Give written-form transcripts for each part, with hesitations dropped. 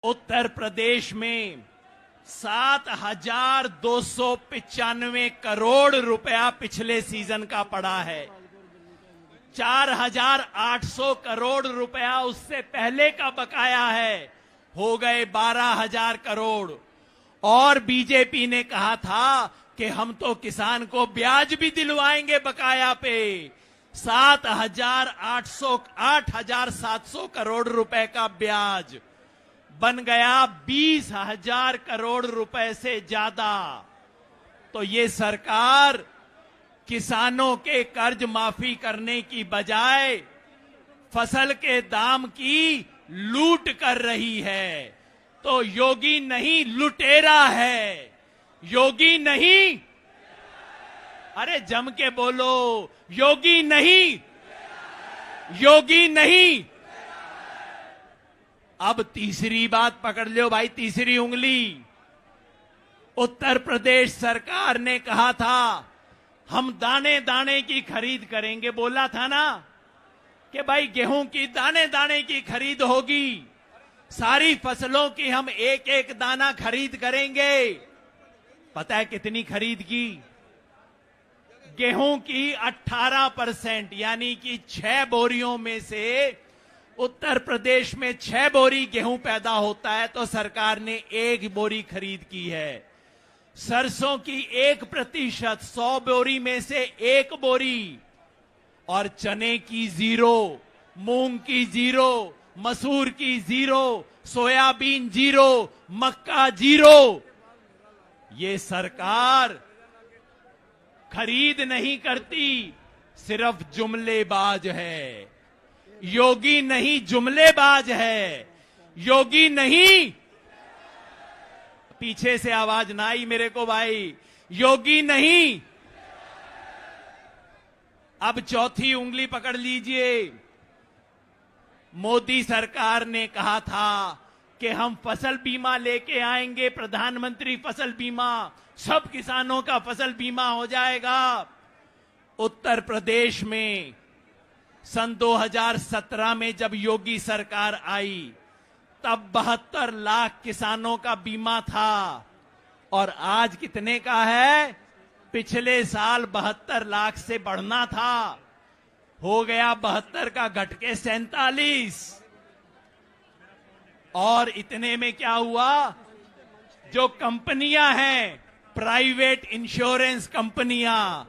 उत्तर प्रदेश में 7,295 करोड़ रुपया पिछले सीजन का पड़ा है। 4,800 करोड़ रुपया उससे पहले का बकाया है, हो गए 12,000 करोड़। और बीजेपी ने कहा था कि हम तो किसान को ब्याज भी दिलवाएंगे बकाया पे। 8,700 करोड़ रुपए का ब्याज बन गया 20,000 करोड़ रुपए से ज्यादा। तो ये सरकार किसानों के कर्ज माफी करने की बजाय फसल के दाम की लूट कर रही है। तो योगी नहीं लुटेरा है, योगी नहीं, अरे जम के बोलो, योगी नहीं, योगी नहीं। अब तीसरी बात पकड़ लो भाई, तीसरी उंगली। उत्तर प्रदेश सरकार ने कहा था हम दाने दाने की खरीद करेंगे, बोला था ना कि भाई गेहूं की दाने दाने की खरीद होगी, सारी फसलों की हम एक एक दाना खरीद करेंगे। पता है कितनी खरीद की? गेहूं की 18%, यानी कि 6 बोरियों में से उत्तर प्रदेश में 6 बोरी गेहूं पैदा होता है तो सरकार ने 1 बोरी खरीद की है। सरसों की 1%, 100 बोरी में से 1 बोरी। और चने की 0, मूंग की 0, मसूर की 0, सोयाबीन 0, मक्का 0। ये सरकार खरीद नहीं करती, सिर्फ जुमलेबाज है। योगी नहीं जुमलेबाज है, योगी नहीं। पीछे से आवाज ना आई मेरे को भाई, योगी नहीं। अब चौथी उंगली पकड़ लीजिए। मोदी सरकार ने कहा था कि हम फसल बीमा लेके आएंगे, प्रधानमंत्री फसल बीमा, सब किसानों का फसल बीमा हो जाएगा। उत्तर प्रदेश में सन 2017 में जब योगी सरकार आई तब 72 लाख किसानों का बीमा था, और आज कितने का है? पिछले साल 72 लाख से बढ़ना था, हो गया 72 का घट के 47। और इतने में क्या हुआ? जो कंपनियां हैं, प्राइवेट इंश्योरेंस कंपनियां,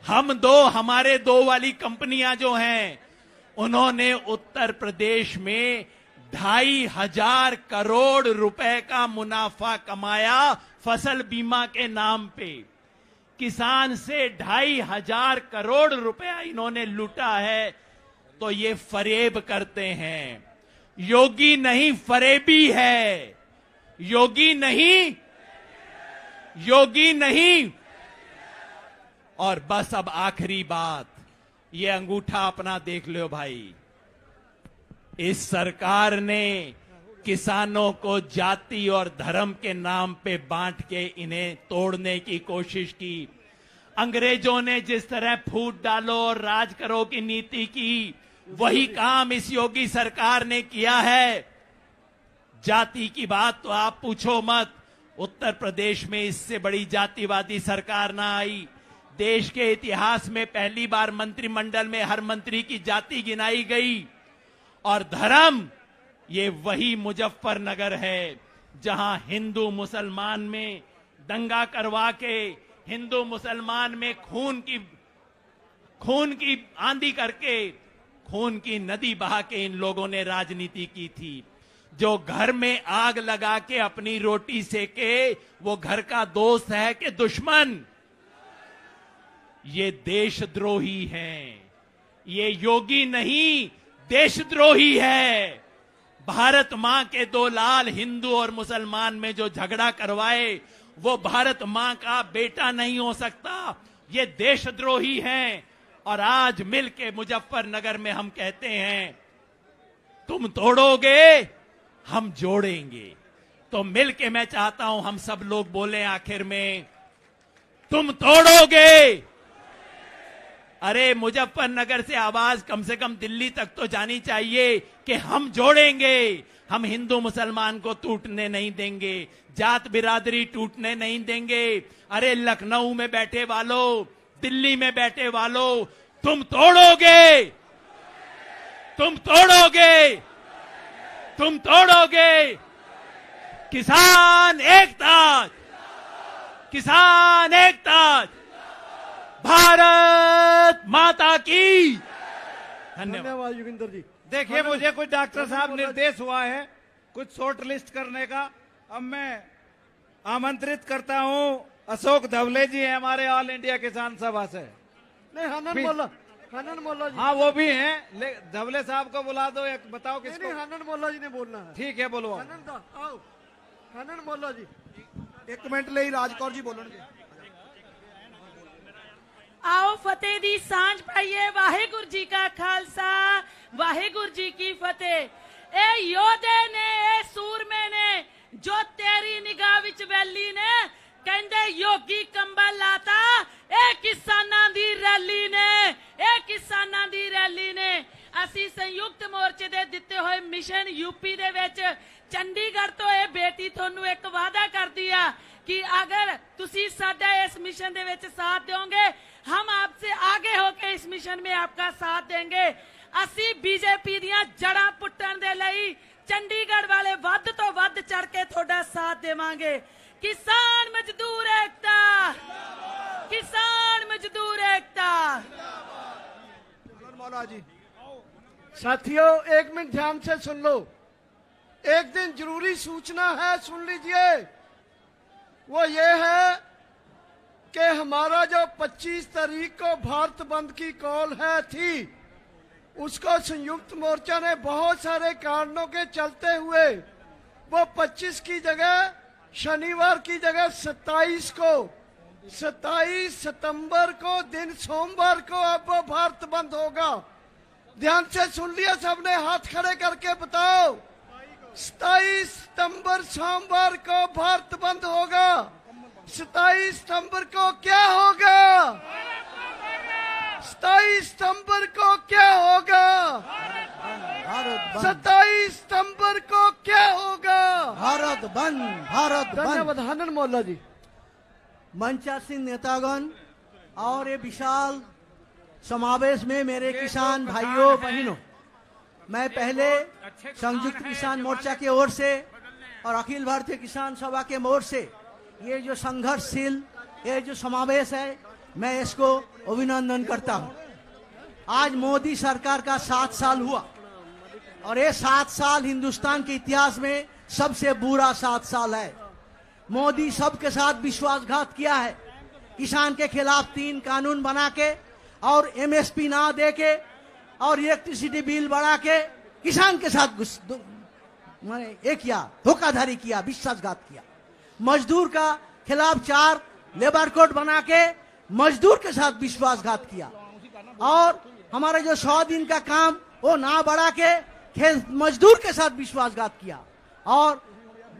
हमारे 2 वाली कंपनियां जो हैं, उन्होंने उत्तर प्रदेश में 2,500 करोड़ रुपए का मुनाफा कमाया फसल बीमा के नाम पे। किसान से 2,500 करोड़ रुपया इन्होंने लूटा है। तो ये फरेब करते हैं, योगी नहीं फरेबी है, योगी नहीं, योगी नहीं। और बस अब आखिरी बात, ये अंगूठा अपना देख लो भाई। इस सरकार ने किसानों को जाति और धर्म के नाम पे बांट के इन्हें तोड़ने की कोशिश की। अंग्रेजों ने जिस तरह फूट डालो और राज करो की नीति की, वही काम इस योगी सरकार ने किया है। जाति की बात तो आप पूछो मत, उत्तर प्रदेश में इससे बड़ी जातिवादी सरकार ना आई। देश के इतिहास में पहली बार मंत्रिमंडल में हर मंत्री की जाति गिनाई गई। और धर्म, ये वही मुजफ्फरनगर है जहां हिंदू मुसलमान में दंगा करवा के, हिंदू मुसलमान में खून की आंधी करके, खून की नदी बहा के इन लोगों ने राजनीति की थी। जो घर में आग लगा के अपनी रोटी सेके, वो घर का दोस्त है कि दुश्मन? ये देशद्रोही हैं, ये योगी नहीं देशद्रोही है। भारत मां के 2 लाल हिंदू और मुसलमान में जो झगड़ा करवाए, वो भारत मां का बेटा नहीं हो सकता, ये देशद्रोही हैं। और आज मिलके मुजफ्फरनगर में हम कहते हैं, तुम तोड़ोगे हम जोड़ेंगे। तो मिलके मैं चाहता हूं हम सब लोग बोले आखिर में, तुम तोड़ोगे अरे मुजफ्फरनगर से आवाज कम से कम दिल्ली तक तो जानी चाहिए कि हम जोड़ेंगे, हम हिंदू मुसलमान को टूटने नहीं देंगे, जात बिरादरी टूटने नहीं देंगे। अरे लखनऊ में बैठे वालों, दिल्ली में बैठे वालों, तुम तोड़ोगे, तुम तोड़ोगे, तुम तोड़ोगे। किसान एकता, किसान एकता, भारत माता की। धन्यवाद योगिंदर जी। देखिए, मुझे कुछ डॉक्टर साहब निर्देश हुआ है कुछ शॉर्ट लिस्ट करने का। अब मैं आमंत्रित करता हूं, अशोक धवले जी हैं हमारे ऑल इंडिया किसान सभा से। नहीं, हनन मोल्ला, हनन मोल्ला जी। हाँ, वो भी हैं। धवले साहब को बुला दो, एक बताओ किसको। नहीं, हनन मोल्ला जी ने बोलना है। ठीक है, बोलो। हनन दा, आओ। हनन मोल्ला जी। एक मिनट ले राजकौर जी बोलणगे। आओ फतेह दी सांझ पाइए। वाहेगुरु जी का खालसा, वाहेगुरु जी की फतेह। ए योधे ने, ए सूरमे ने, जो तेरी निगाह विच वैली ने, कहंदे योगी कंबल लाता, ए किसानां दी रैली ने, ए किसानां दी रैली ने। ਅਸੀਂ ਸੰਯੁਕਤ ਮੋਰਚੇ ਦੇ ਦਿੱਤੇ ਹੋਏ ਮਿਸ਼ਨ यूपी ਦੇ ਵਿੱਚ ਚੰਡੀਗੜ੍ਹ ਤੋਂ ਇਹ ਬੇਟੀ ਤੁਹਾਨੂੰ ਇੱਕ ਵਾਅਦਾ ਕਰਦੀ ਆ कि अगर तुसी साडा इस मिशन दे विच साथ दोगे, हम आपसे आगे होके इस मिशन में आपका साथ देंगे। असी बीजेपी दियां जड़ां पुट्टण दे लई चंडीगढ़ वाले वध तो वध चढ़ के थोड़ा साथ देवांगे। किसान मजदूर एकता, किसान मजदूर एकता। मौला जी। साथियों, एक मिनट ध्यान से सुन लो। एक दिन जरूरी सूचना है, सुन लीजिए। वो ये है कि हमारा जो 25 तारीख को भारत बंद की कॉल है थी, उसको संयुक्त मोर्चा ने बहुत सारे कारणों के चलते हुए वो 25 की जगह, शनिवार की जगह 27 को, 27 सितंबर को दिन सोमवार को अब वो भारत बंद होगा। ध्यान से सुन लिया सबने, हाथ खड़े करके बताओ। 27 सितंबर सोमवार को भारत बंद होगा। 27 सितंबर को क्या होगा? 27 सितंबर को क्या होगा? 27 सितंबर को क्या होगा? भारत बंद, भारत बंद। धन्यवाद हनन मोल्ला जी। मंचासीन नेतागण और ये विशाल समावेश में मेरे किसान भाइयों बहनों, मैं पहले संयुक्त किसान मोर्चा की ओर से और अखिल भारतीय किसान सभा के ओर से ये जो संघर्षशील ये जो समावेश है, मैं इसको अभिनंदन करता हूं। आज मोदी सरकार का 7 साल हुआ और ये 7 साल हिंदुस्तान के इतिहास में सबसे बुरा 7 साल है। मोदी सबके साथ विश्वासघात किया है। किसान के खिलाफ 3 कानून बना के और एमएसपी ना दे के और इलेक्ट्रिसिटी बिल बढ़ा के किसान के साथ मैंने एक किया, धोखाधड़ी किया, विश्वासघात किया। मजदूर का खिलाफ 4 लेबर कोड बना के मजदूर के साथ विश्वासघात किया और हमारे जो 100 दिन का काम वो ना बढ़ा के मजदूर के साथ विश्वासघात किया। और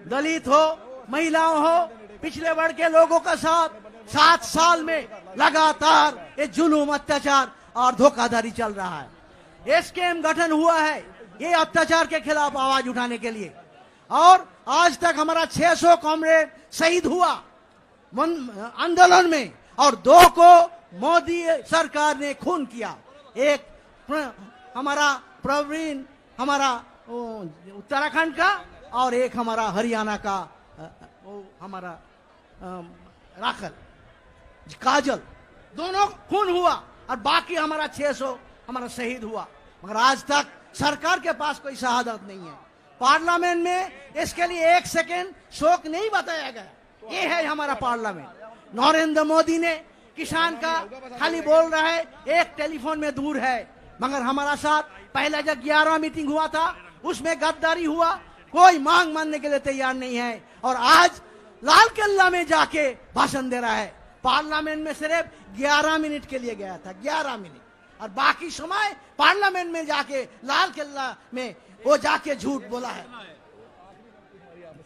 दलित हो, महिलाओं हो, पिछले वर्ग के लोगों का साथ 7 साल में लगातार ये जुल्म, अत्याचार और धोखाधड़ी चल रहा है। एसकेएम गठन हुआ है ये अत्याचार के खिलाफ आवाज उठाने के लिए और आज तक हमारा 600 कॉमरेड शहीद हुआ आंदोलन में और 2 को मोदी सरकार ने खून किया। एक हमारा प्रवीण, हमारा उत्तराखंड का, और एक हमारा हरियाणा का हमारा राखल काजल, दोनों खून हुआ और बाकी हमारा 600 हमारा शहीद हुआ। मगर आज तक सरकार के पास कोई शहादत नहीं है। पार्लियामेंट में इसके लिए 1 सेकेंड शोक नहीं बताया गया। ये है हमारा पार्लियामेंट। नरेंद्र मोदी ने किसान का खाली बोल रहा है, एक टेलीफोन में दूर है, मगर हमारा साथ पहला जब 11वां मीटिंग हुआ था उसमें गद्दारी हुआ, कोई मांग मानने के लिए तैयार नहीं है और आज लाल किला में जाके भाषण दे रहा है। पार्लियामेंट में सिर्फ 11 मिनट के लिए गया था, 11 मिनट, और बाकी समय पार्लियामेंट में जाके लाल किला में वो जाके झूठ बोला है।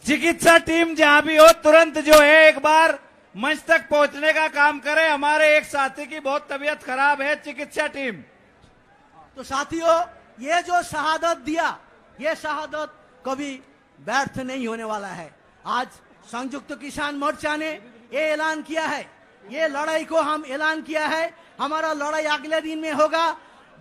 चिकित्सा टीम जहां भी हो तुरंत जो है एक बार मंच तक पहुंचने का काम करें। हमारे एक साथी की बहुत तबीयत खराब है, चिकित्सा टीम। तो साथियों, ये जो शहादत दिया, ये शहादत कभी व्यर्थ नहीं होने वाला है। आज संयुक्त किसान मोर्चा ने ये ऐलान किया है, ये लड़ाई को हम ऐलान किया है, हमारा लड़ाई अगले दिन में होगा।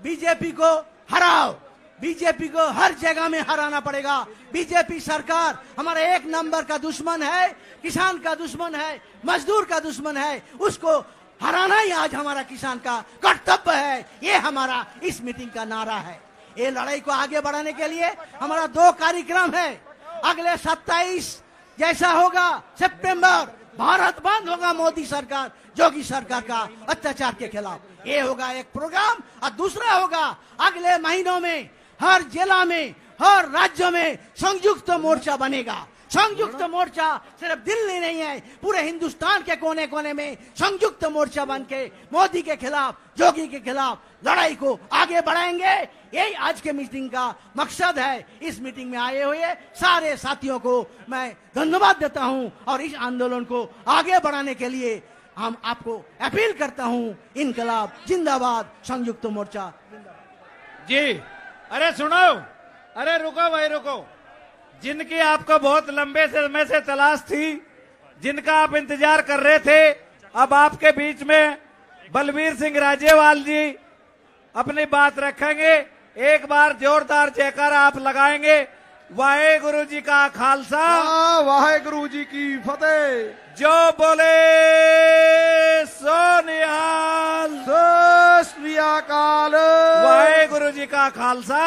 बीजेपी को हराओ, बीजेपी को हर जगह में हराना पड़ेगा। बीजेपी सरकार हमारा एक नंबर का दुश्मन है, किसान का दुश्मन है, मजदूर का दुश्मन है, उसको हराना ही आज हमारा किसान का कर्तव्य है। ये हमारा इस मीटिंग का नारा है। ये लड़ाई को आगे बढ़ाने के लिए हमारा 2 कार्यक्रम है। अगले 27 जैसा होगा सितंबर, भारत बंद होगा मोदी सरकार, योगी सरकार का अत्याचार के खिलाफ। ये होगा एक प्रोग्राम। और दूसरा होगा अगले महीनों में हर जिला में, हर राज्य में संयुक्त मोर्चा बनेगा। संयुक्त मोर्चा सिर्फ दिल्ली नहीं है, पूरे हिंदुस्तान के कोने कोने में संयुक्त मोर्चा बन के मोदी के खिलाफ, योगी के खिलाफ लड़ाई को आगे बढ़ाएंगे। यही आज के मीटिंग का मकसद है। इस मीटिंग में आए हुए सारे साथियों को मैं धन्यवाद देता हूं और इस आंदोलन को आगे बढ़ाने के लिए हम आपको अपील करता हूं, इनकलाब जिंदाबाद, संयुक्त मोर्चा जी। अरे सुनो, अरे रुको भाई रुको। जिनकी आपको बहुत लंबे समय से तलाश थी, जिनका आप इंतजार कर रहे थे, अब आपके बीच में बलबीर सिंह राजेवाल जी अपनी बात रखेंगे। एक बार जोरदार जयकारा आप लगाएंगे। वाहेगुरु जी का खालसा, वाहेगुरु जी की फतेह। जो बोले सो निहाल, सत श्री अकाल। वाहेगुरु जी का खालसा,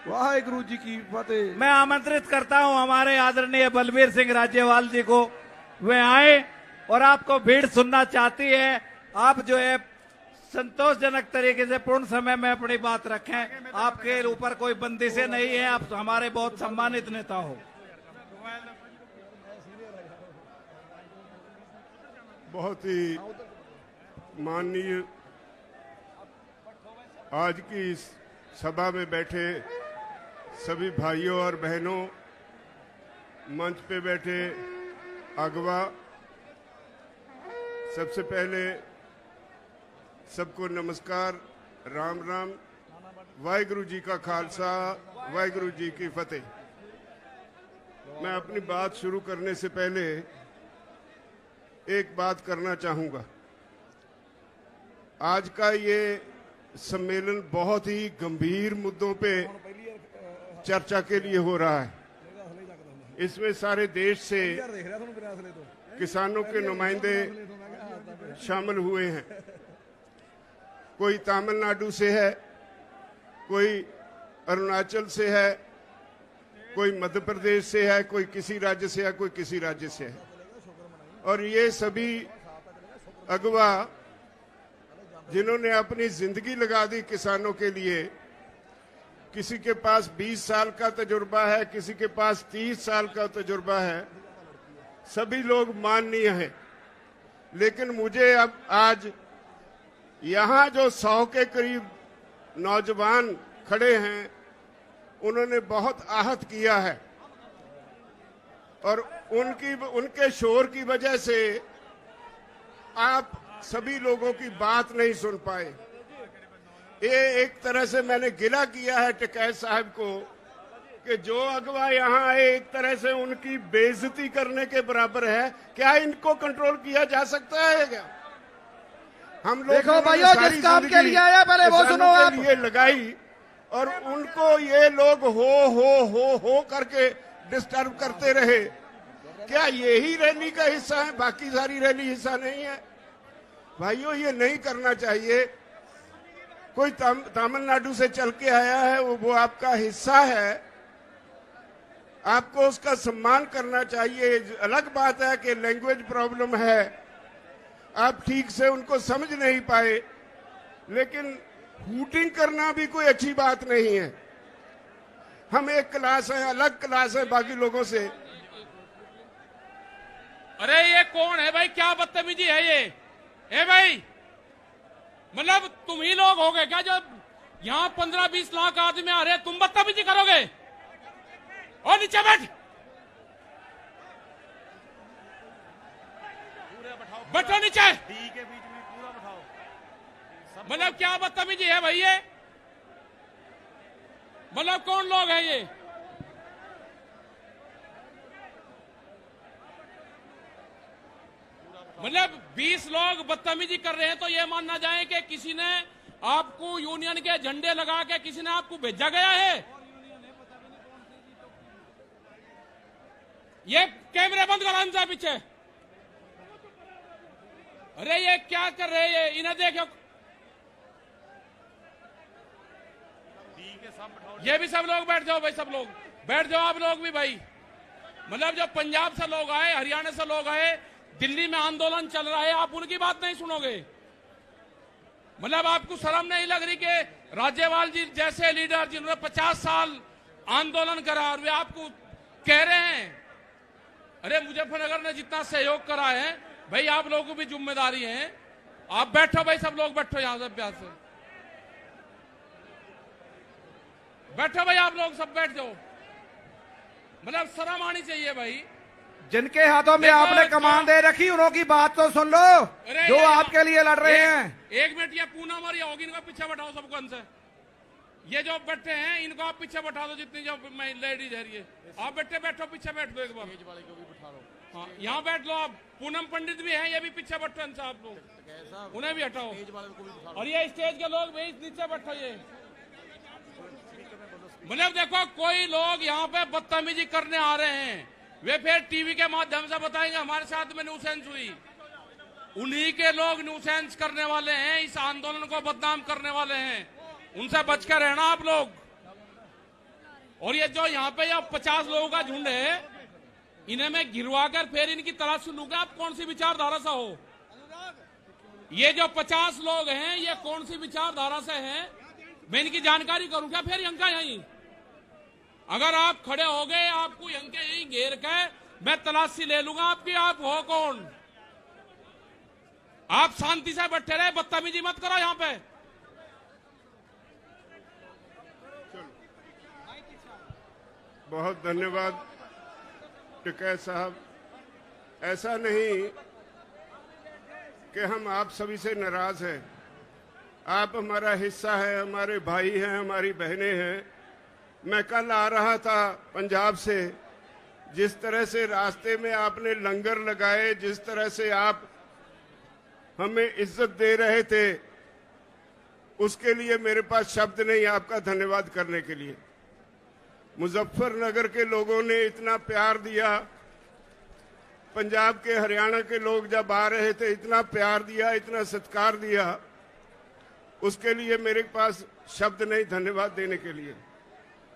वाहेगुरु जी की फतेह। मैं आमंत्रित करता हूं हमारे आदरणीय बलबीर सिंह राजेवाल जी को, वे आए और आपको भीड़ सुनना चाहती है। आप जो है संतोषजनक तरीके से पूर्ण समय में अपनी बात रखें। आपके ऊपर कोई बंदिशें नहीं है, आप हमारे बहुत सम्मानित नेता हो। बहुत ही माननीय आज की इस सभा में बैठे सभी भाइयों और बहनों, मंच पे बैठे अगवा, सबसे पहले सबको नमस्कार, राम राम, वाहेगुरु जी का खालसा, वाहेगुरु जी की फतेह। मैं अपनी बात शुरू करने से पहले एक बात करना चाहूंगा। आज का ये सम्मेलन बहुत ही गंभीर मुद्दों पे चर्चा के लिए हो रहा है। इसमें सारे देश से किसानों के नुमाइंदे शामिल हुए हैं। कोई तमिलनाडु से है, कोई अरुणाचल से है, कोई मध्य प्रदेश से है, कोई किसी राज्य से है, कोई किसी राज्य से है। और ये सभी अगवा जिन्होंने अपनी जिंदगी लगा दी किसानों के लिए, किसी के पास 20 साल का तजुर्बा है, किसी के पास 30 साल का तजुर्बा है, सभी लोग माननीय हैं। लेकिन मुझे अब आज यहाँ जो 100 के करीब नौजवान खड़े हैं, उन्होंने बहुत आहत किया है और उनके शोर की वजह से आप सभी लोगों की बात नहीं सुन पाए। ये एक तरह से मैंने गिला किया है टिकैत साहब को कि जो अगवा यहाँ आए एक तरह से उनकी बेइज्जती करने के बराबर है। क्या इनको कंट्रोल किया जा सकता है क्या? हम लोग देखो भाइयों, जिस काम के लिए आया पहले वो सुनो आप। ये लगाई और उनको ये लोग हो करके डिस्टर्ब करते रहे। क्या यही रैली का हिस्सा है? बाकी सारी रैली हिस्सा नहीं है? भाइयों, ये नहीं करना चाहिए। कोई तमिलनाडु से चल के आया है, वो आपका हिस्सा है, आपको उसका सम्मान करना चाहिए। अलग बात है कि लैंग्वेज प्रॉब्लम है, आप ठीक से उनको समझ नहीं पाए, लेकिन हूटिंग करना भी कोई अच्छी बात नहीं है। हम एक क्लास है, अलग क्लास है बाकी लोगों से। अरे ये कौन है भाई? क्या बदतमीजी है ये? ए भाई, मतलब तुम ही लोग हो गए क्या जो यहाँ 15-20 लाख आदमी आ रहे हैं, तुम बदतमीजी करोगे? और नीचे बैठ। बैठो नीचे। मतलब क्या बदतमीजी है भाई ये? मतलब कौन लोग हैं ये? मतलब 20 लोग बदतमीजी कर रहे हैं तो ये मानना जाए कि किसी ने आपको यूनियन के झंडे लगा के किसी ने आपको भेजा गया है? ये कैमरे बंद करो इनसे पीछे। अरे ये क्या कर रहे हैं? इन्हें देखो, ये भी सब लोग बैठ जाओ भाई, सब लोग बैठ जाओ, आप लोग भी भाई। मतलब जो पंजाब से लोग आए, हरियाणा से लोग आए, दिल्ली में आंदोलन चल रहा है, आप उनकी बात नहीं सुनोगे? मतलब आपको शर्म नहीं लग रही कि राज्यपाल जी जैसे लीडर जिन्होंने 50 साल आंदोलन करा और वे आपको कह रहे हैं? अरे मुजफ्फरनगर ने जितना सहयोग करा है भाई, आप लोगों को भी जिम्मेदारी है। आप बैठो भाई, सब लोग बैठो यहां से, प्यार से बैठो भाई, आप लोग सब बैठ जाओ। मतलब शर्म आनी चाहिए भाई। जिनके हाथों में आपने कमान दे रखी उनकी बात तो सुन लो, जो आपके लिए लड़ रहे हैं। एक मिनट, ये पूनम और होगी, इनको पीछे बैठाओ सबको इनसे। ये जो बैठे हैं इनको आप पीछे बैठा दो, जितनी जो लेडीज है ये आप बैठो पीछे बैठ दो एक बार। वाले को भी बैठा लो, हाँ यहाँ बैठ लो आप। पूनम पंडित भी हैं, ये भी पीछे बैठो इनसे, आप लोग उन्हें भी हटाओ। और ये स्टेज के लोग भी नीचे बैठो। ये मतलब देखो, कोई लोग यहाँ पे बदतमीजी करने आ रहे हैं, वे फिर टीवी के माध्यम से बताएंगे हमारे साथ में न्यूसेंस हुई। उन्हीं के लोग न्यूसेंस करने वाले हैं, इस आंदोलन को बदनाम करने वाले हैं, उनसे बच कर रहना आप लोग। और ये जो यहाँ पे 50 लोगों का झुंड है, इन्हें मैं गिरवा कर फिर इनकी तलाश लूंगा आप कौन सी विचारधारा से हो। ये जो 50 लोग हैं ये कौन सी विचारधारा से हैं, मैं इनकी जानकारी करूंगा फिर यंका यहीं। अगर आप खड़े हो गए, आपको यंके यहीं घेर के मैं तलाशी ले लूंगा आपकी, आप हो कौन? आप शांति से बैठे रहे, बदतमीजी मत करो यहां पे। बहुत धन्यवाद टिकैत साहब। ऐसा नहीं कि हम आप सभी से नाराज हैं, आप हमारा हिस्सा है, हमारे भाई हैं, हमारी बहनें हैं। मैं कल आ रहा था पंजाब से, जिस तरह से रास्ते में आपने लंगर लगाए, जिस तरह से आप हमें इज्जत दे रहे थे, उसके लिए मेरे पास शब्द नहीं आपका धन्यवाद करने के लिए। मुजफ्फरनगर के लोगों ने इतना प्यार दिया, पंजाब के, हरियाणा के लोग जब आ रहे थे इतना प्यार दिया, इतना सत्कार दिया, उसके लिए मेरे पास शब्द नहीं धन्यवाद देने के लिए।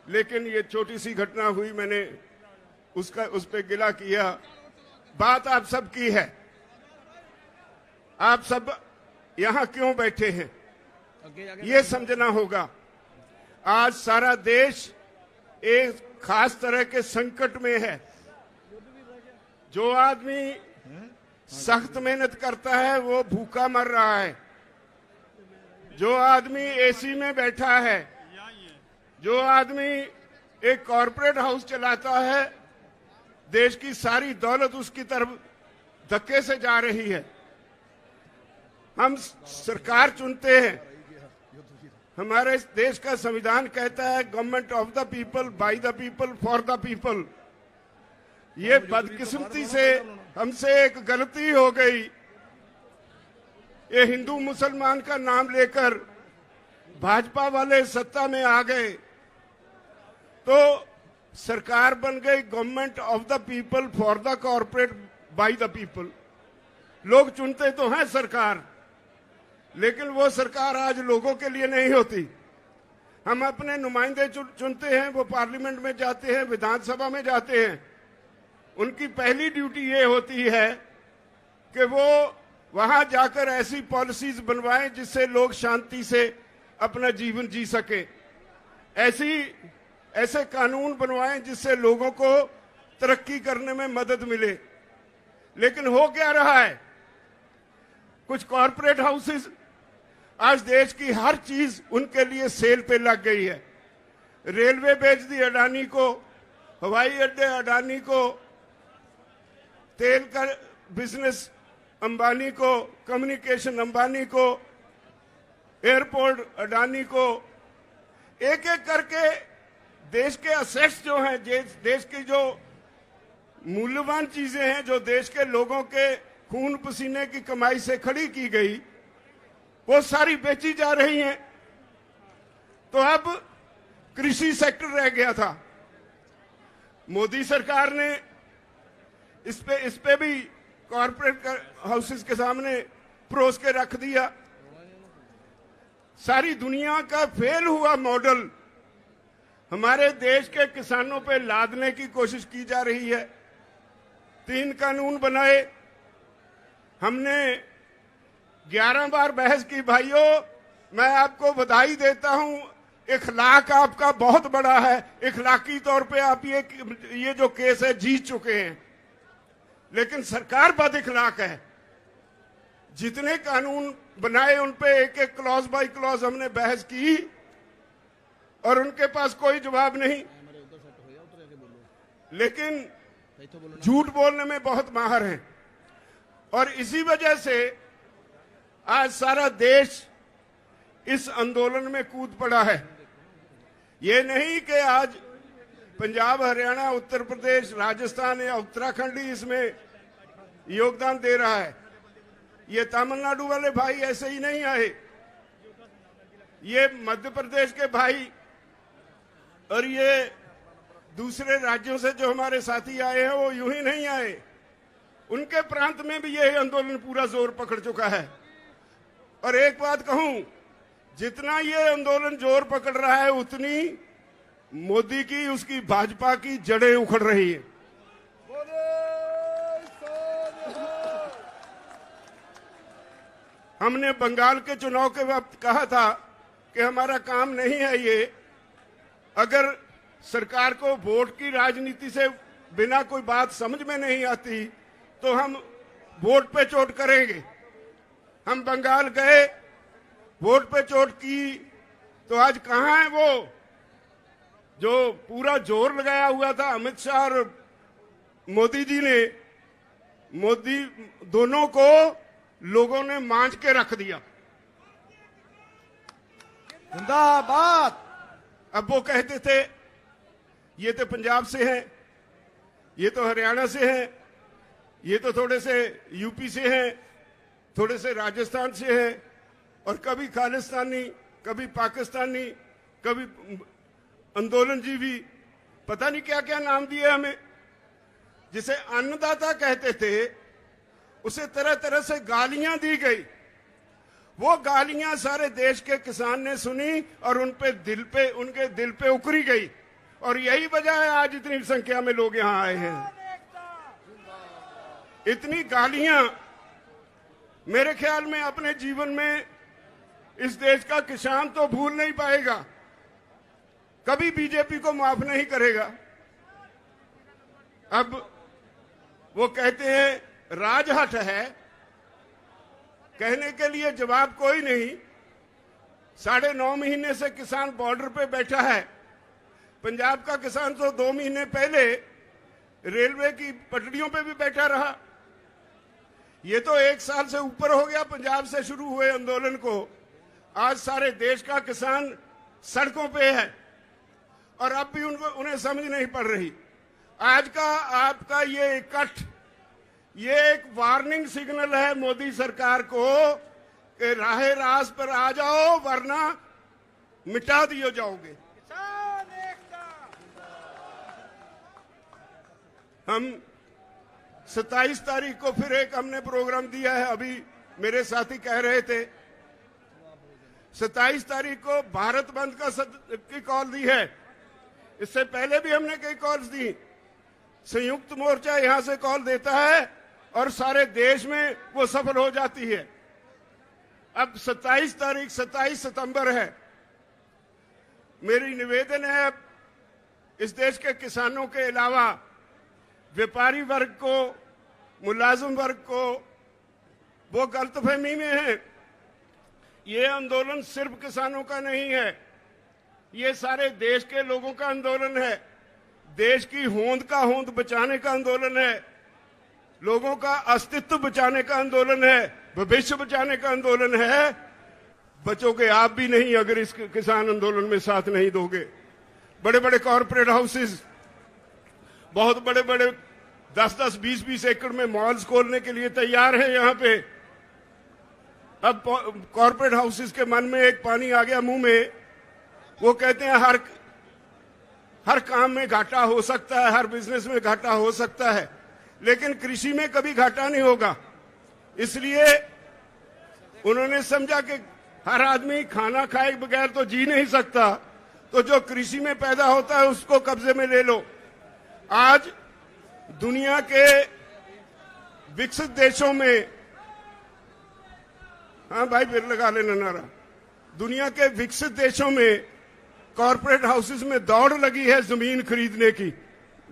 लेकिन ये छोटी सी घटना हुई, मैंने उस पे गिला किया। बात आप सब की है, आप सब यहां क्यों बैठे हैं ये समझना होगा। आज सारा देश एक खास तरह के संकट में है। जो आदमी सख्त मेहनत करता है वो भूखा मर रहा है, जो आदमी एसी में बैठा है, जो आदमी एक कॉरपोरेट हाउस चलाता है, देश की सारी दौलत उसकी तरफ धक्के से जा रही है। हम सरकार चुनते हैं, हमारे देश का संविधान कहता है government of the people, by the people, for the people. ये बदकिस्मती से हमसे एक गलती हो गई, ये हिंदू मुसलमान का नाम लेकर भाजपा वाले सत्ता में आ गए तो सरकार बन गई government of the people, for the corporate, by the people. लोग चुनते तो हैं सरकार, लेकिन वो सरकार आज लोगों के लिए नहीं होती। हम अपने नुमाइंदे चुनते हैं, वो पार्लियामेंट में जाते हैं, विधानसभा में जाते हैं। उनकी पहली ड्यूटी ये होती है कि वो वहां जाकर ऐसी पॉलिसीज बनवाएं जिससे लोग शांति से अपना जीवन जी सके, ऐसे कानून बनवाएं जिससे लोगों को तरक्की करने में मदद मिले। लेकिन हो क्या रहा है, कुछ कॉरपोरेट हाउसेस, आज देश की हर चीज उनके लिए सेल पे लग गई है। रेलवे बेच दी अडानी को, हवाई अड्डे अडानी को, तेल का बिजनेस अंबानी को, कम्युनिकेशन अंबानी को, एयरपोर्ट अडानी को, एक एक करके देश के असेट्स जो हैं, देश की जो मूल्यवान चीजें हैं, जो देश के लोगों के खून पसीने की कमाई से खड़ी की गई, वो सारी बेची जा रही हैं। तो अब कृषि सेक्टर रह गया था। मोदी सरकार ने इस पे भी कॉर्पोरेट हाउसेस के सामने परोस के रख दिया। सारी दुनिया का फेल हुआ मॉडल हमारे देश के किसानों पे लादने की कोशिश की जा रही है। 3 कानून बनाए, हमने 11 बार बहस की। भाइयों, मैं आपको बधाई देता हूं, इखलाक आपका बहुत बड़ा है। इखलाकी तौर पे आप ये जो केस है जीत चुके हैं, लेकिन सरकार बद इखलाक है। जितने कानून बनाए उन पे एक एक क्लॉज बाय क्लॉज हमने बहस की और उनके पास कोई जवाब नहीं, लेकिन झूठ बोलने में बहुत माहिर हैं। और इसी वजह से आज सारा देश इस आंदोलन में कूद पड़ा है। ये नहीं कि आज पंजाब, हरियाणा, उत्तर प्रदेश, राजस्थान या उत्तराखंड ही इसमें योगदान दे रहा है। ये तमिलनाडु वाले भाई ऐसे ही नहीं आए, ये मध्य प्रदेश के भाई और ये दूसरे राज्यों से जो हमारे साथी आए हैं वो यूं ही नहीं आए। उनके प्रांत में भी यह आंदोलन पूरा जोर पकड़ चुका है। और एक बात कहूं, जितना ये आंदोलन जोर पकड़ रहा है उतनी मोदी की, उसकी भाजपा की जड़ें उखड़ रही है। हमने बंगाल के चुनाव के वक्त कहा था कि हमारा काम नहीं है ये, अगर सरकार को वोट की राजनीति से बिना कोई बात समझ में नहीं आती तो हम वोट पे चोट करेंगे। हम बंगाल गए, वोट पे चोट की, तो आज कहां है वो जो पूरा जोर लगाया हुआ था अमित शाह और मोदी जी ने? मोदी दोनों को लोगों ने मांझ के रख दिया। जिंदाबाद। अब वो कहते थे ये तो पंजाब से हैं, ये तो हरियाणा से हैं, ये तो थोड़े से यूपी से हैं, थोड़े से राजस्थान से हैं, और कभी खालिस्तानी, कभी पाकिस्तानी, कभी आंदोलनजीवी, पता नहीं क्या क्या नाम दिए हमें। जिसे अन्नदाता कहते थे उसे तरह तरह से गालियां दी गई। वो गालियां सारे देश के किसान ने सुनी और उनके दिल पे उकरी गई, और यही वजह है आज इतनी संख्या में लोग यहां आए हैं। इतनी गालियां मेरे ख्याल में अपने जीवन में इस देश का किसान तो भूल नहीं पाएगा, कभी बीजेपी को माफ नहीं करेगा। अब वो कहते हैं राजहट है, कहने के लिए जवाब कोई नहीं। 9.5 महीने से किसान बॉर्डर पे बैठा है। पंजाब का किसान तो 2 महीने पहले रेलवे की पटरियों पे भी बैठा रहा। ये तो 1 साल से ऊपर हो गया पंजाब से शुरू हुए आंदोलन को। आज सारे देश का किसान सड़कों पे है और अब भी उन्हें समझ नहीं पड़ रही। आज का आपका ये इकट्ठ, ये एक वार्निंग सिग्नल है मोदी सरकार को कि राहे रास पर आ जाओ वरना मिटा दिए जाओगे। हम 27 तारीख को फिर एक हमने प्रोग्राम दिया है। अभी मेरे साथी कह रहे थे 27 तारीख को भारत बंद की कॉल दी है। इससे पहले भी हमने कई कॉल्स दी। संयुक्त मोर्चा यहां से कॉल देता है और सारे देश में वो सफल हो जाती है। अब 27 तारीख 27 सितंबर है। मेरी निवेदन है अब इस देश के किसानों के अलावा व्यापारी वर्ग को, मुलाजिम वर्ग को, वो गलतफहमी में है। ये आंदोलन सिर्फ किसानों का नहीं है, ये सारे देश के लोगों का आंदोलन है। देश की होंद का होंद बचाने का आंदोलन है। लोगों का अस्तित्व बचाने का आंदोलन है, भविष्य बचाने का आंदोलन है। बचोगे आप भी नहीं अगर इस किसान आंदोलन में साथ नहीं दोगे। बड़े बड़े कॉरपोरेट हाउसेस, बहुत बड़े बड़े 10-10, 20-20 एकड़ में मॉल्स खोलने के लिए तैयार हैं यहां पे। अब कॉरपोरेट हाउसेस के मन में एक पानी आ गया मुंह में। वो कहते हैं हर काम में घाटा हो सकता है, हर बिजनेस में घाटा हो सकता है, लेकिन कृषि में कभी घाटा नहीं होगा। इसलिए उन्होंने समझा कि हर आदमी खाना खाए बगैर तो जी नहीं सकता, तो जो कृषि में पैदा होता है उसको कब्जे में ले लो। आज दुनिया के विकसित देशों में, हाँ भाई फिर लगा लेना नारा, दुनिया के विकसित देशों में कॉरपोरेट हाउसेस में दौड़ लगी है जमीन खरीदने की।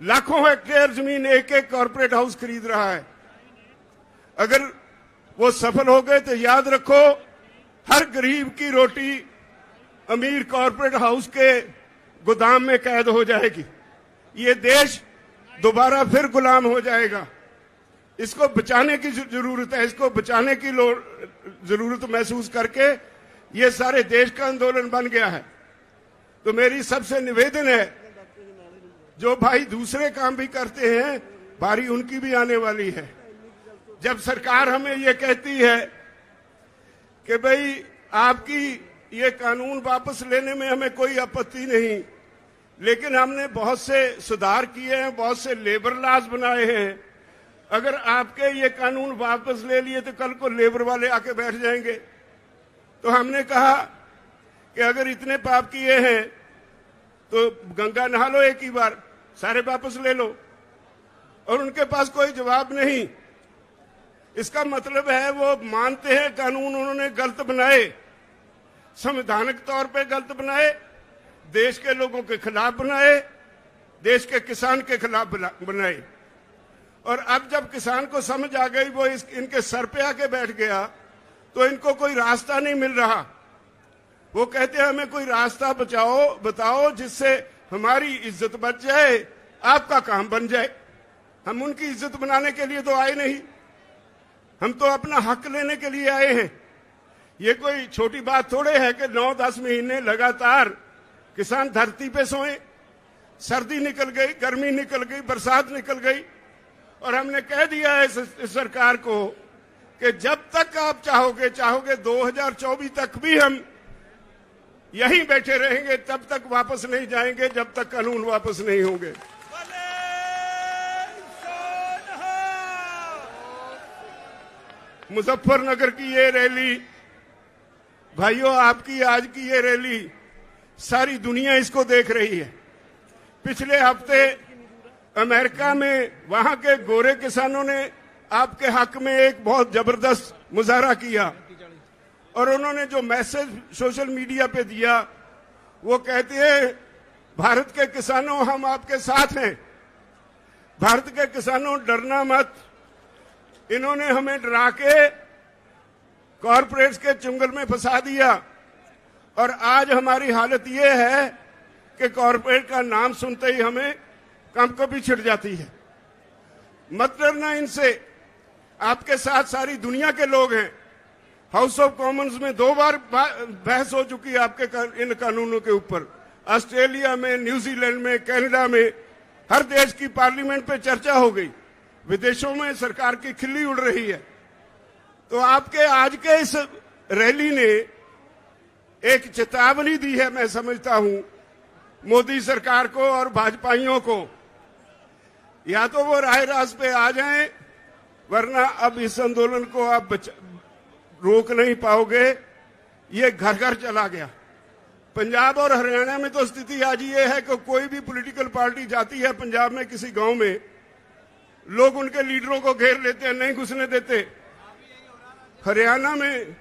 लाखों हेक्टेयर जमीन एक एक कॉरपोरेट हाउस खरीद रहा है। अगर वो सफल हो गए तो याद रखो, हर गरीब की रोटी अमीर कॉरपोरेट हाउस के गोदाम में कैद हो जाएगी। ये देश दोबारा फिर गुलाम हो जाएगा। इसको बचाने की जरूरत है, इसको बचाने की जरूरत महसूस करके ये सारे देश का आंदोलन बन गया है। तो मेरी सबसे निवेदन है, जो भाई दूसरे काम भी करते हैं, बारी उनकी भी आने वाली है। जब सरकार हमें ये कहती है कि भाई आपकी ये कानून वापस लेने में हमें कोई आपत्ति नहीं, लेकिन हमने बहुत से सुधार किए हैं, बहुत से लेबर लॉज बनाए हैं। अगर आपके ये कानून वापस ले लिए तो कल को लेबर वाले आके बैठ जाएंगे। तो हमने कहा कि अगर इतने पाप किए हैं तो गंगा नहा लो एक ही बार, सारे वापस ले लो। और उनके पास कोई जवाब नहीं। इसका मतलब है वो मानते हैं कानून उन्होंने गलत बनाए, संवैधानिक तौर पे गलत बनाए, देश के लोगों के खिलाफ बनाए, देश के किसान के खिलाफ बनाए। और अब जब किसान को समझ आ गई, वो इनके सर पे आके बैठ गया, तो इनको कोई रास्ता नहीं मिल रहा। वो कहते हैं हमें कोई रास्ता बताओ जिससे हमारी इज्जत बच जाए, आपका काम बन जाए। हम उनकी इज्जत बनाने के लिए तो आए नहीं, हम तो अपना हक लेने के लिए आए हैं। ये कोई छोटी बात थोड़े है कि 9-10 महीने लगातार किसान धरती पे सोए। सर्दी निकल गई, गर्मी निकल गई, बरसात निकल गई, और हमने कह दिया है इस सरकार को कि जब तक आप चाहोगे 2024 तक भी हम यहीं बैठे रहेंगे, तब तक वापस नहीं जाएंगे, जब तक कानून वापस नहीं होंगे। मुजफ्फरनगर की ये रैली, भाइयों आपकी आज की ये रैली सारी दुनिया इसको देख रही है। पिछले हफ्ते अमेरिका में वहां के गोरे किसानों ने आपके हक में एक बहुत जबरदस्त मुजाहरा किया, और उन्होंने जो मैसेज सोशल मीडिया पे दिया, वो कहते हैं भारत के किसानों हम आपके साथ हैं, भारत के किसानों डरना मत। इन्होंने हमें डरा के कॉरपोरेट्स के चुंगल में फंसा दिया, और आज हमारी हालत ये है कि कॉरपोरेट का नाम सुनते ही हमें कंपकपी छिड़ जाती है। मत डरना इनसे, आपके साथ सारी दुनिया के लोग हैं। हाउस ऑफ कॉमन्स में 2 बार बहस हो चुकी है आपके इन कानूनों के ऊपर। ऑस्ट्रेलिया में, न्यूजीलैंड में, कनाडा में, हर देश की पार्लियामेंट पे चर्चा हो गई। विदेशों में सरकार की खिल्ली उड़ रही है। तो आपके आज के इस रैली ने एक चेतावनी दी है, मैं समझता हूं, मोदी सरकार को और भाजपाइयों को। या तो वो राह रास्त पे आ जाएं, वरना अब इस आंदोलन को आप रोक नहीं पाओगे। ये घर घर चला गया। पंजाब और हरियाणा में तो स्थिति आज ये है कि कोई भी पॉलिटिकल पार्टी जाती है पंजाब में किसी गांव में, लोग उनके लीडरों को घेर लेते हैं, नहीं घुसने देते। हरियाणा में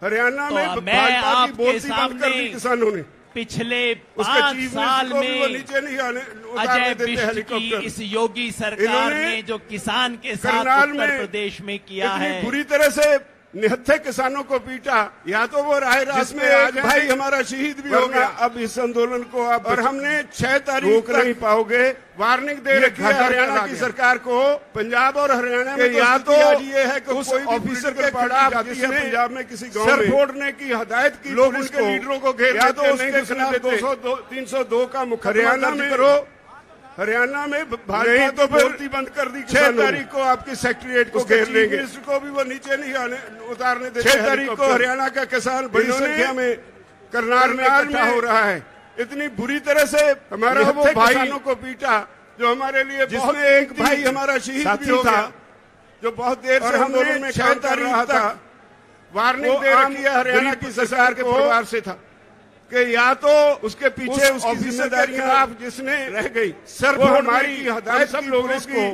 भाजपा की बोलती बंद कर दी किसानों ने। पिछले 5 साल में नीचे नहीं आने अजय बिष्ट की इस योगी सरकार ने जो किसान के साथ उत्तर प्रदेश में किया है, बुरी तरह से निहत्थे किसानों को पीटा, या तो वो राह रास्त में आ जाए, भाई हमारा शहीद भी हो गया। अब इस आंदोलन को अब और हमने 6 तारीख रोक नहीं पाओगे। वार्निंग दे रखी है हरियाणा की सरकार को, पंजाब और हरियाणा में या तो ये है कि उस ऑफिसर के खिलाफ जिसने पंजाब में किसी गांव में सर फोड़ने की हदायत की, लोग उनके लीडरों को घेर, या तो उसके खिलाफ 302 का मुकदमा दर्ज करो। हरियाणा में भाजपा तो बोलती बंद कर दी। 6 तारीख को आपके सेक्रेटरिएट को घेर लेंगे, मिनिस्टर को भी वो नीचे नहीं उतारने देते। 6 तारीख को हरियाणा का किसान बड़ी संख्या में करनाल में इकट्ठा हो रहा है। इतनी बुरी तरह से हमारा वो भाइयों को पीटा जो हमारे लिए, जिसमें एक भाई हमारा शहीद भी हो गया, जो बहुत देर से आंदोलन में 6 तारीख तक वार्निंग दे रखी है हरियाणा की सरकार के परिवार से था कि या तो उसके पीछे उसकी जिम्मेदारी खिलाफ जिसने रह गई सर वो हमारी हदायत सब लोगों की,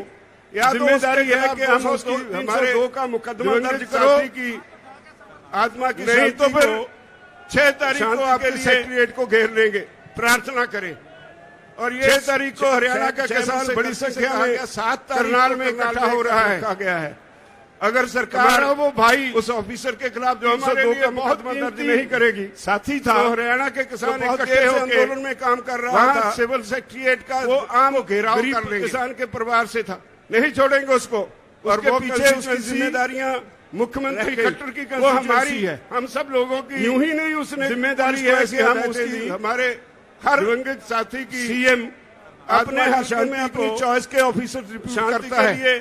या जिम्मेदारी है कि हम उसकी हमारे 2 का मुकदमा दर्ज करो की आत्मा की, नहीं तो फिर 6 तारीख को आपके सेक्रेटरिएट को घेर लेंगे। प्रार्थना करें। और ये 6 तारीख को हरियाणा का किसान बड़ी संख्या में 7 करनाल में इकट्ठा हो रहा है, कहा गया है। अगर सरकार वो भाई उस ऑफिसर के खिलाफ जो हमारे लिए मुकदमा दर्ज नहीं करेगी, साथी था तो हरियाणा के किसान इकट्ठे होकर आंदोलन में काम कर रहा था, सिविल सेक्रेटरिएट का वो आम घेराव कर लेंगे। किसान के परिवार से था, नहीं छोड़ेंगे उसको। और वो पीछे उसकी जिम्मेदारियां मुख्यमंत्री खट्टर की वो हमारी है, हम सब लोगों की। यूं ही नहीं उसने जिम्मेदारी है कि हम उसकी हमारे हर दिवंगत साथी की सीएम अपने हस्बैंड में अपनी चॉइस के ऑफिसर करता है।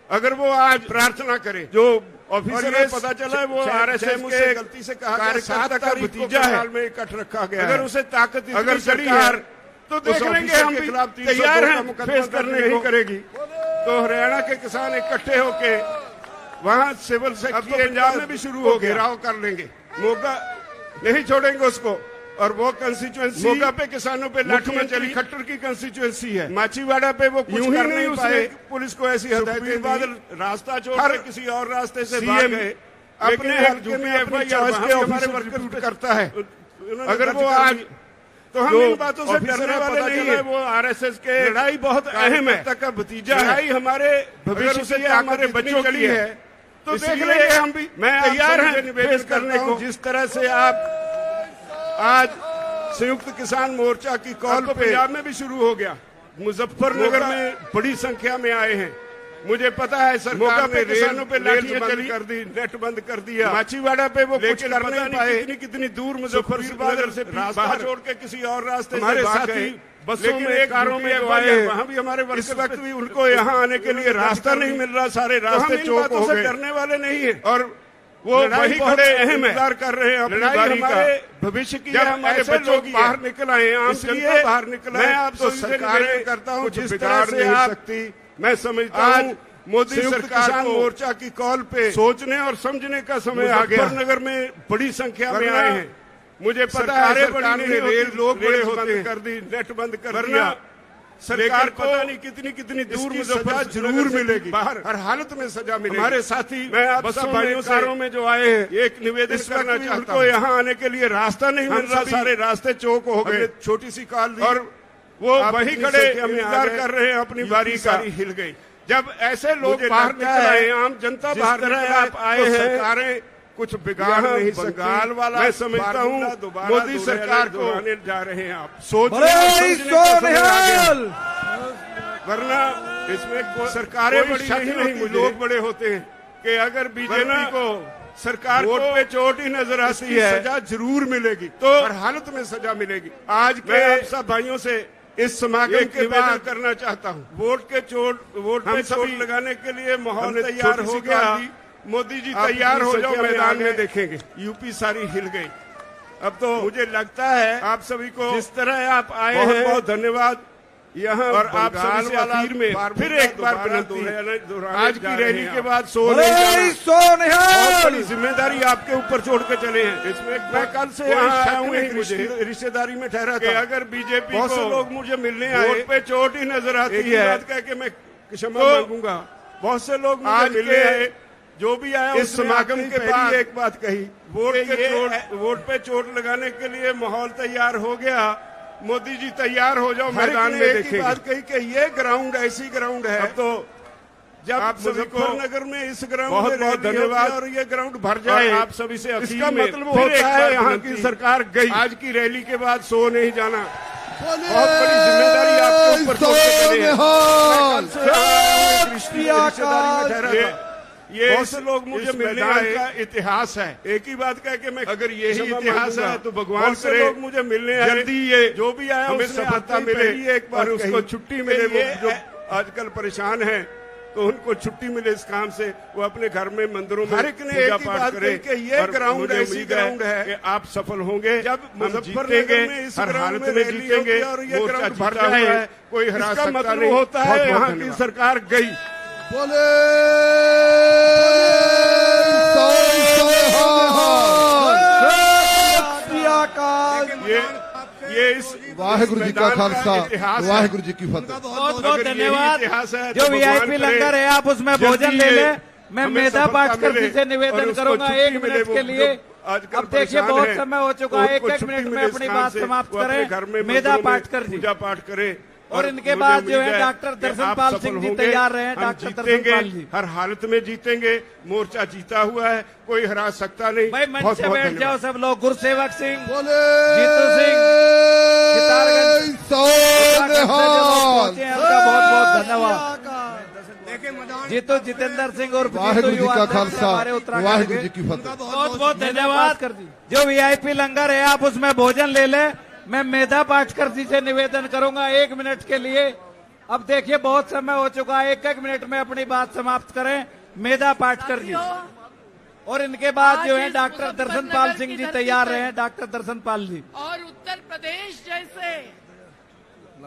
अगर वो आज प्रार्थना करे, जो ऑफिसर में पता चला है वो आरएसएस के गलती से कहा कार्यकर्ता का भतीजा है में इकट्ठ रखा गया, अगर उसे ताकत अगर सरकार तो देख लेंगे हम भी तैयार हैं फेस करने नहीं करेगी। तो हरियाणा के किसान इकट्ठे होके वहां सिविल सेक्रेटरी पंजाब में भी शुरू हो घेराव कर लेंगे, मौका नहीं छोड़ेंगे उसको। और वो कंस्टिट्यूएंसी मौका पे किसानों पे लाठियां चली, खट्टर की कंस्टिट्यूएंसी है। माचीवाड़ा पे वो कुछ कर नहीं पाए, पुलिस को ऐसी हदायतें बादल रास्ता छोड़ के किसी और रास्ते से भाग गए। अपने हल्के में अपनी चॉइस के हमारे वर्कर करता है। अगर वो आज तो हम इन बातों से डरने वाले नहीं है। वो आरएसएस के लड़ाई बहुत अहम है, तक का भतीजा लड़ाई हमारे भविष्य से हमारे बच्चों के लिए है। तो देख लेंगे हम भी, मैं तैयार हैं निवेदन करने को। जिस तरह से आप आज संयुक्त किसान मोर्चा की कॉल पे पंजाब में भी शुरू हो गया, मुजफ्फरनगर में बड़ी संख्या में आए हैं। मुझे पता है सरकार ने किसानों पे लाठियां चली कर दी, नेट बंद कर दिया। माचीवाड़ा पे वो कुछ कर नहीं पाए, कितनी दूर मुजफ्फरनगर से रास्ता छोड़ के किसी और रास्ते हमारे साथी बसों में कारों में आए, वहाँ भी हमारे इस वक्त भी उनको यहाँ आने के लिए रास्ता नहीं मिल रहा, सारे रास्ते चौक हो गए। करने वाले नहीं है और वो वही बड़े अहम इंतजार कर रहे हैं। लड़ाई हमारे भविष्य की, हमारे बच्चों की बाहर निकल आए, आम जनता बाहर निकल आए। आप तो सरकारें करता हूँ जिस तरह से नहीं सकती, मैं समझता हूँ मोदी सरकार मोर्चा की कॉल पे सोचने और समझने का समय आ गया। मुजफ्फरनगर में बड़ी संख्या में आए हैं, मुझे पता है सरकार ने रेल लोग बड़े होते कर दी, नेट बंद कर दिया। सरकार को पता नहीं कितनी कितनी दूर सजा जरूर मिलेगी, बाहर हर हालत में सजा मिलेगी। हमारे साथी मैं आप सब भाइयों में जो आए हैं एक निवेदन करना चाहता हूँ, यहाँ आने के लिए रास्ता नहीं मिल रहा, सारे रास्ते चौक हो गए। छोटी सी कॉल दी और वो वही खड़े इंतजार कर रहे हैं, अपनी बारी का हिल गई। जब ऐसे लोग बाहर निकल आए, आम जनता बाहर निकल आप आए हैं, सरकारें कुछ बिगाड़ नहीं बंगाल वाला मैं समझता हूँ मोदी सरकार को आने जा रहे हैं। आप सोच वरना इसमें सरकारें बड़ी नहीं, लोग बड़े होते हैं कि अगर बीजेपी को सरकार वोट पे चोट ही नजर आती है, सजा जरूर मिलेगी, तो हर हालत में सजा मिलेगी। आज मैं आप सब भाइयों से इस समागम के बाद करना चाहता हूँ, वोट पे चोट लगाने के लिए माहौल तैयार हो गया। मोदी जी तैयार हो जाओ, मैदान में देखेंगे। यूपी सारी हिल गई। अब तो मुझे लगता है आप सभी को जिस तरह आप आए हैं बहुत धन्यवाद। यहाँ और आप सभी से आखिर में फिर एक बार विनती है, आज की रैली के बाद बहुत बड़ी जिम्मेदारी आपके ऊपर छोड़ के चले हैं। इसमें मैं कल से यहाँ आया हूँ, मुझे रिश्तेदारी में ठहरा था। अगर बीजेपी बहुत से लोग मुझे मिलने आए, वोट पे चोट ही नजर आती है, बात कह के मैं क्षमा मांगूंगा। बहुत से लोग मुझे मिलने आए, जो भी आया इस समागम के बाद एक बात कही, वोट पे चोट लगाने के लिए माहौल तैयार हो गया। मोदी जी तैयार हो जाओ, मैदान में देखेंगे। बात कही कि ये ग्राउंड ऐसी ग्राउंड है, अब तो जब आप मुजफ्फरनगर में इस ग्राउंड बहुत बहुत धन्यवाद और ये ग्राउंड भर जाए आप सभी से इसका मतलब होता है यहाँ की सरकार गई आज की रैली के बाद सो नहीं जाना बहुत बड़ी जिम्मेदारी आपके ऊपर ये ऐसे लोग मुझे मिलने आए का इतिहास है एक ही बात कह के मैं अगर यही इतिहास है तो भगवान से लोग मुझे मिलने आए जल्दी ये जो भी आया हमें सफलता मिले एक बार उसको छुट्टी मिले वो जो आजकल परेशान है तो उनको छुट्टी मिले इस काम से वो अपने घर में मंदिरों में हर एक ने एक ही बात करे कि ये ग्राउंड ऐसी ग्राउंड है कि आप सफल होंगे जब मुजफ्फरनगर में इस हर हालत में जीतेंगे और ये ग्राउंड भर जाए कोई हरा सकता नहीं होता है यहाँ की सरकार गई बोले ये इस वाहेगुरु जी का खालसा वाहेगुरु जी की फतेह। बहुत बहुत धन्यवाद। जो वीआईपी लंगर है आप उसमें भोजन ले लें। मैं मेधा पाटकर से निवेदन करूंगा 1 मिनट के लिए। अब देखिए बहुत समय हो चुका है 1-1 मिनट में अपनी बात समाप्त करें। मेधा पाटकर जी पूजा पाठ करें और इनके बाद जो है डॉक्टर दर्शनपाल सिंह जी तैयार रहे हैं। डॉक्टर दर्शनपाल जी हर हालत में जीतेंगे मोर्चा जीता हुआ है कोई हरा सकता नहीं। भाई मंच से बैठ जाओ सब लोग। गुरसेवक सिंह बोले जीतू सिंह उनका बहुत बहुत धन्यवाद। जीतू जितेंद्र सिंह और वाहेगुरु जी का खालसा हमारे उत्तराखंड वाहेगुरु जी की फतेह। बहुत बहुत धन्यवाद। जो वीआईपी लंगर है आप उसमें भोजन ले लें। मैं मेधा पाटकर जी से निवेदन करूंगा 1 मिनट के लिए। अब देखिए बहुत समय हो चुका है 1-1 मिनट में अपनी बात समाप्त करें। मेधा पाटकर जी और इनके बाद जो है डॉक्टर दर्शनपाल सिंह जी तैयार रहे हैं। डॉक्टर दर्शनपाल जी और उत्तर प्रदेश जैसे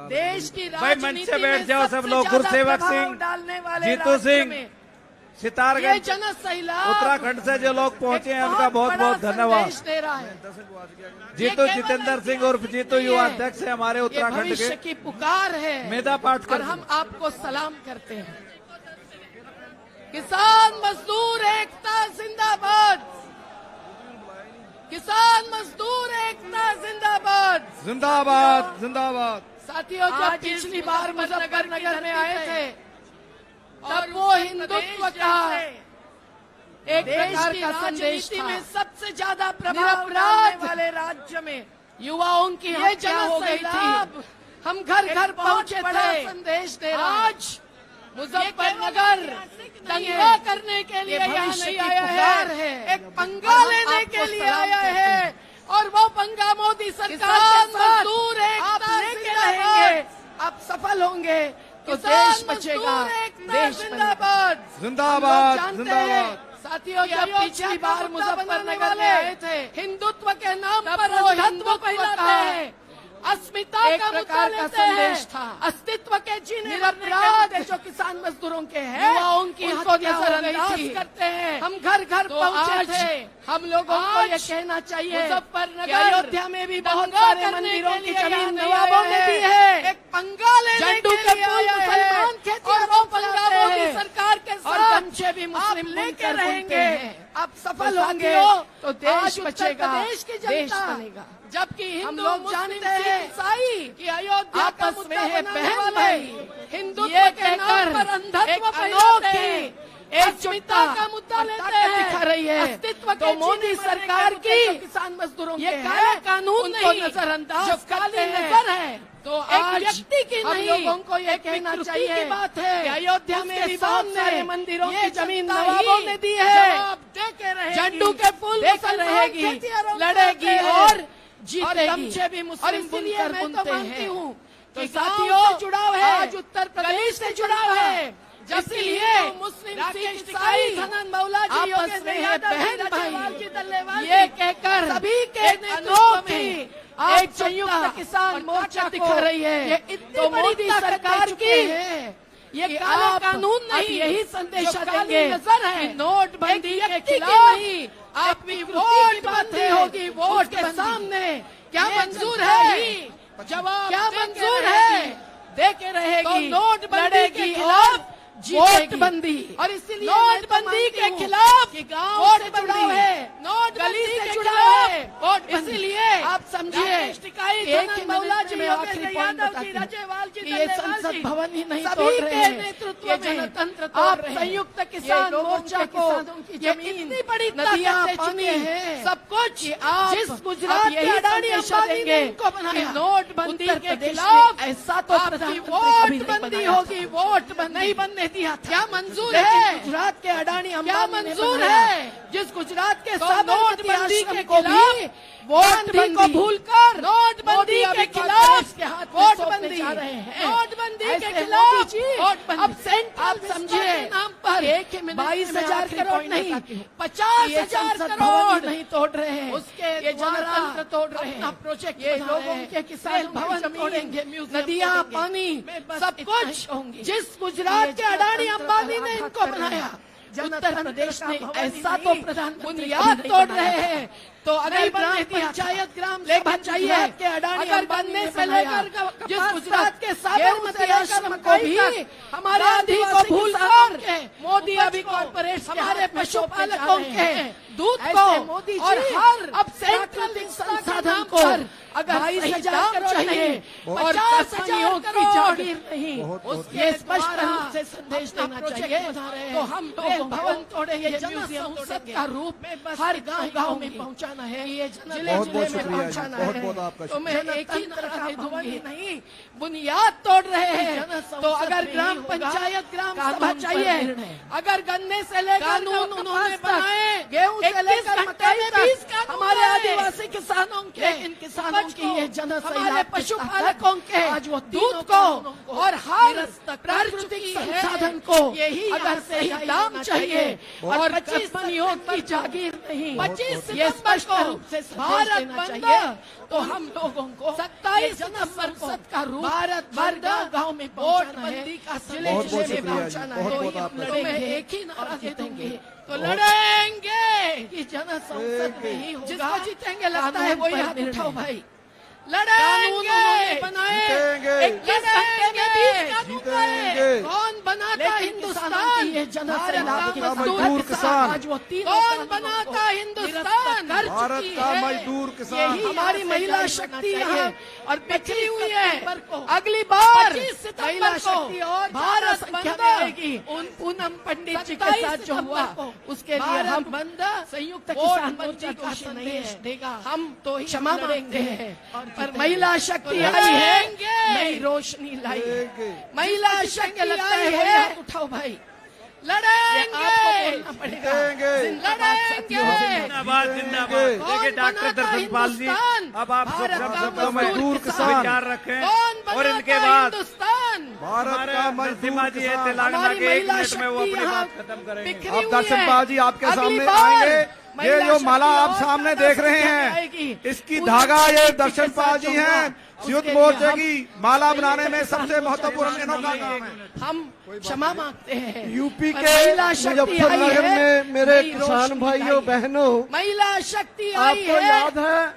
देश की भाई मंच राजनीति से बैठ में जाओ सब सबसे लोग। ज्यादा गुरसेवक प्रभाव सिंह डालने वाले जीतू राज्य सिंह में सितारगंज ये जन सैलाब उत्तराखंड से जो लोग पहुंचे हैं उनका बहुत बहुत धन्यवाद। दे रहा है। जीतू जितेंद्र सिंह और जीतू युवा अध्यक्ष है हमारे उत्तराखंड भविष्य के। की पुकार है मेधा पाटकर और हम आपको सलाम करते हैं। किसान मजदूर एकता जिंदाबाद। किसान मजदूर एकता जिंदाबाद। जिंदाबाद जिंदाबाद। साथियों जब पिछली बार मुजफ्फरनगर में आए थे तब वो हिंदुत्व का एक प्रकार का संदेश था। में सबसे ज्यादा प्रभाव डालने वाले राज्य में युवाओं की हत्या हो गई थी। हम घर घर पहुंचे थे। संदेश दे आज मुजफ्फरनगर दंगा करने के लिए यहाँ नहीं आया है, एक पंगा लेने के लिए आया है और वो पंगा मोदी सरकार के मजदूर आप लेके रहेंगे। आप सफल होंगे तो देश बचेगा। देश जिंदाबाद जिंदाबाद जिंदाबाद। साथियों जब पिछली बार मुजफ्फरनगर में आए थे हिंदुत्व के नाम पर वो हिंदुत्व फैलाते हैं। अस्मिता का प्रकार का संदेश था। अस्तित्व के जीने अपराध जो किसान मजदूरों के हैं युवाओं की उनको नजरअंदाज करते हैं। हम घर घर पहुंचे थे। हम लोगों को ये कहना चाहिए मुजफ्फरनगर अयोध्या में भी बहुत सारे मंदिरों की जमीन नवाबों ने दी है। एक पंगा लेने के लिए मुसलमान खेती और वो पंगा मोदी सरकार के साथ गमछे भी मुस्लिम लेके रहेंगे। आप सफल होंगे तो देश बचेगा, देश बनेगा। जबकि हम लोग जानते हैं ईसाई कि अयोध्या आपस में है बहन भाई। हिंदुत्व के नाम पर अंधत्व फैलाते हैं। एकजुटता का मुद्दा लेते हैं दिखा रही है। अस्तित्व तो मोदी सरकार की किसान मजदूरों ये काला कानून नहीं नजरअंदाज काली नजर है। तो आज व्यक्ति की हम लोगों को ये कहना चाहिए की बात है कि अयोध्या में भी बहुत सारे मंदिरों की जमीन नवाबों ने दी है। झंडू के फूल रहेगी, लड़ेगी और जीतेगी। भी मुस्लिम बुनकर बुनते हैं। तो साथियों जुड़ाव है आज उत्तर प्रदेश से जुड़ाव है। इसलिए मुस्लिम ईसाई सनन मौला जी आपस में है बहन भाई। ये कहकर सभी के नेतृत्व में एक संयुक्त किसान मोर्चा दिखा रही है। ये इतनी बड़ी सरकार की ये काला कानून नहीं यही संदेश देंगे नजर है। नोटबंदी के खिलाफ नहीं आप भी वोट बंदी होगी। वोट के सामने क्या मंजूर है जवाब क्या मंजूर है देके रहेगी। नोटबंदी के खिलाफ नोटबंदी और इसीलिए नोटबंदी के खिलाफ वोट बंदी है, नोटबंदी से जुड़ा है वोट, इसीलिए आप समझिए एक मौला जी में आखिरी पॉइंट बताती हूं, ये संसद भवन ही नहीं तोड़ रहे हैं, नेतृत्व में जनतंत्र आप संयुक्त किसान मोर्चा को ये इतनी बड़ी नदियां पानी है सब कुछ आप जिस गुजरात के अडानी अंबानी ने इनको बनाया नोटबंदी के खिलाफ ऐसा तो वोट बंदी होगी, वोट नहीं बनने दिया था। क्या मंजूर है गुजरात के अडानी अंबानी मंजूर है जिस गुजरात के नोटबंदी के खिलाफ वोट को भूलकर नोटबंदी के खिलाफ वोट बंदी नोटबंदी के खिलाफ अब सेंट्रल समझिए नाम पर 22,000 करोड़ नहीं 50,000 करोड़ नहीं तोड़ रहे हैं, उसके ये जनतंत्र तोड़ रहे हैं प्रोजेक्ट, ये लोगों के किसान भवन तोड़ेंगे, नदियां पानी सब कुछ जिस गुजरात के अडानी अंबानी ने इनको बनाया उत्तर प्रदेश में ऐसा तो प्रधानमंत्री बुनियाद तोड़ रहे हैं। तो अगर ग्राम पंचायत ग्राम सभा चाहिए के अडानी अगर बनने से लेकर जिस गुजरात के साबरमती आश्रम को भी हमारे आंधी को भूलकर मोदी अभी कॉर्पोरेशन हमारे पशुपालकों के दूध को और हर अब सेंट्रल संसाधन को अगर 22,000 करोड़ चाहिए 50,000 की जागीर नहीं, ये स्पष्ट रूप से संदेश देना चाहिए। तो हम भवन तोड़ेंगे, संसद का रूप हर गांव में पहुंचाना है, ये जिले जिले में पहुंचाना है। तो मैं एक ही नारा दूंगी नहीं, बुनियाद तोड़ रहे हैं। तो अगर ग्राम पंचायत ग्राम सभा चाहिए, अगर गन्ने से लेकर कानून उन्होंने बनाए, गेहूं से लेकर मकई तक हमारे आदिवासी किसानों के इन किसानों की ये हमारे पशुपालकों के आज वो दूध को और हर प्राकृतिक संसाधन को यही अगर सही दाम चाहिए और 25 कंपनियों की जागीर नहीं, 25 ये स्पष्ट रूप से भारत बंद, तो हम लोगों को 27 संसद का रूप भारत बंद गांव में नोटबंदी का जिले जिले में पहुंचाना है। तो मैं एक ही नारा देंगे तो लड़ेंगे कि जन संसद में ही होगा, जिसको जीतेंगे लगता है वही हाथ उठाओ भाई, लड़ेंगे बनाए 21 घंटे में 20 का दूंगा है। कौन बनाता हिंदुस्तान, ये जनता मजदूर किसान, आज वो कौन बनाता हिंदुस्तान, भारत का मजदूर किसान, हमारी महिला शक्ति यहाँ और बिखरी हुई है। अगली बार महिला शक्ति और भारत बंद आएगी, पूनम पंडित जी के साथ जो हुआ उसके लिए हम बंद संयुक्त किसान मोर्चा का संदेश देगा, हम तो क्षमा मांगते हैं। पर महिला शक्ति आई है, नई रोशनी लाई है, महिला शक्ति लगता है, उठाओ भाई, लड़ेंगे जिंदाबाद जिंदाबाद। देखिए डॉक्टर दर्शनपाल जी, अब आप सब मजदूर किसान विचार रखें और इनके बाद भारत का नरसिम्हा जी तेलंगाना के 1 मिनट में वो अपनी बात खत्म करेंगे। अब दर्शनपाल जी आपके सामने आएंगे, ये जो माला आप सामने देख रहे हैं इसकी धागा ये दर्शनपाल जी हैं, युद्ध मोर्चे की माला बनाने में सबसे महत्वपूर्ण इनका काम है। हम क्षमा मांगते हैं। यूपी के मुजफ्फरनगर में मेरे किसान भाइयों बहनों, महिला शक्ति आई आपको याद है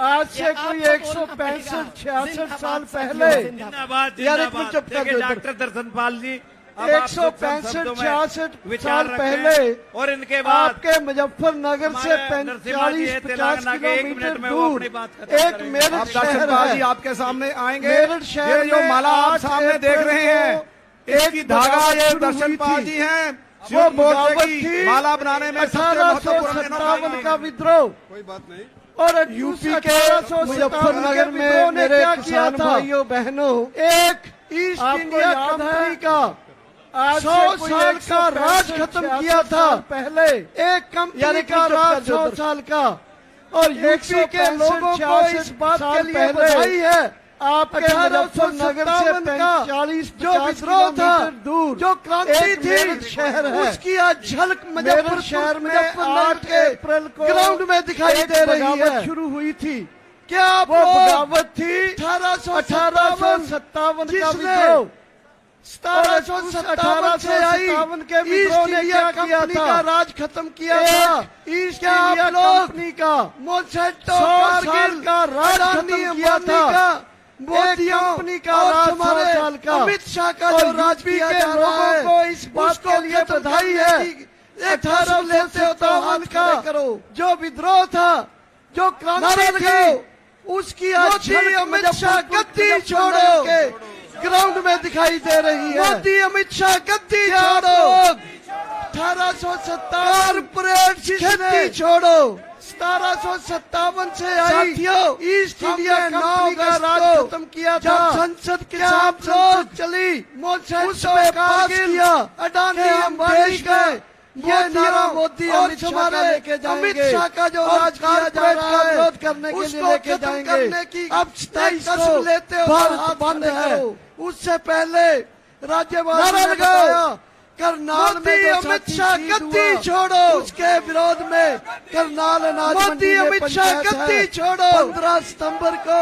आज से कोई 165-66 साल पहले जिंदाबाद यार एक मिनट चुप कर दो। डॉक्टर दर्शनपाल जी 165-66 साल पहले और इनके बाद आपके मुजफ्फरनगर से 45-50 किलोमीटर दूर एक मेरठ शहर है, आपके सामने आएंगे। मेरठ शहर ये जो माला आप सामने देख रहे हैं इसकी धागा ये दर्शनपाल जी हैं, वो बगावत थी माला बनाने में 1857 का विद्रोह। कोई बात नहीं। और यूपी के मुजफ्फरनगर में मेरे किसान भाइयों बहनों एक ईस्ट इंडिया कंपनी का 100 साल का राज खत्म किया था पहले, एक कंपनी का राज 100 साल का, और यूपी के लोगों को इस बात के लिए बधाई है आपके मुजफ्फरनगर से 45 जो विद्रोह था दूर जो क्रांति थी शहर है उसकी आज झलक मुजफ्फरनगर शहर में 8 अप्रैल को ग्राउंड में दिखाई दे रही है। शुरू हुई थी क्या वो बगावत थी 1857 का विद्रोह, 1718 के विद्रोह ने क्या किया था, राज खत्म किया था ईस्ट इंडिया कंपनी का, मोसेटो कारगिल का राज खत्म किया था। मोदी कंपनी का राज हमारे अमित शाह का जो राज किया जा रहा है को इस बात के लिए बधाई है। 1857 का जो विद्रोह था, जो क्रांति थी, उसकी आज अमित शाह गद्दी छोड़ो के ग्राउंड में दिखाई दे रही है। मोदी अमित शाह गद्दी छोड़ो, 1857 खेती छोड़ो, 1757 से आई ईस्ट इंडिया कंपनी का राज खत्म किया था। संसद के साथ चली उसमें पास किया अडानी अंबानी गए। ये नारा मोदी अमित शाह का लेके जाएंगे। अमित शाह का जो राज किया जा रहा है विरोध करने के लिए लेके जाएंगे। अब 27 लेते हो भारत बंद है। उससे पहले राज्यपाल ने बताया करनाल में अमित शाह गद्दी छोड़ो, उसके विरोध में करनाल अनाज मंडी में अमित शाह गद्दी छोड़ो। 15 सितंबर को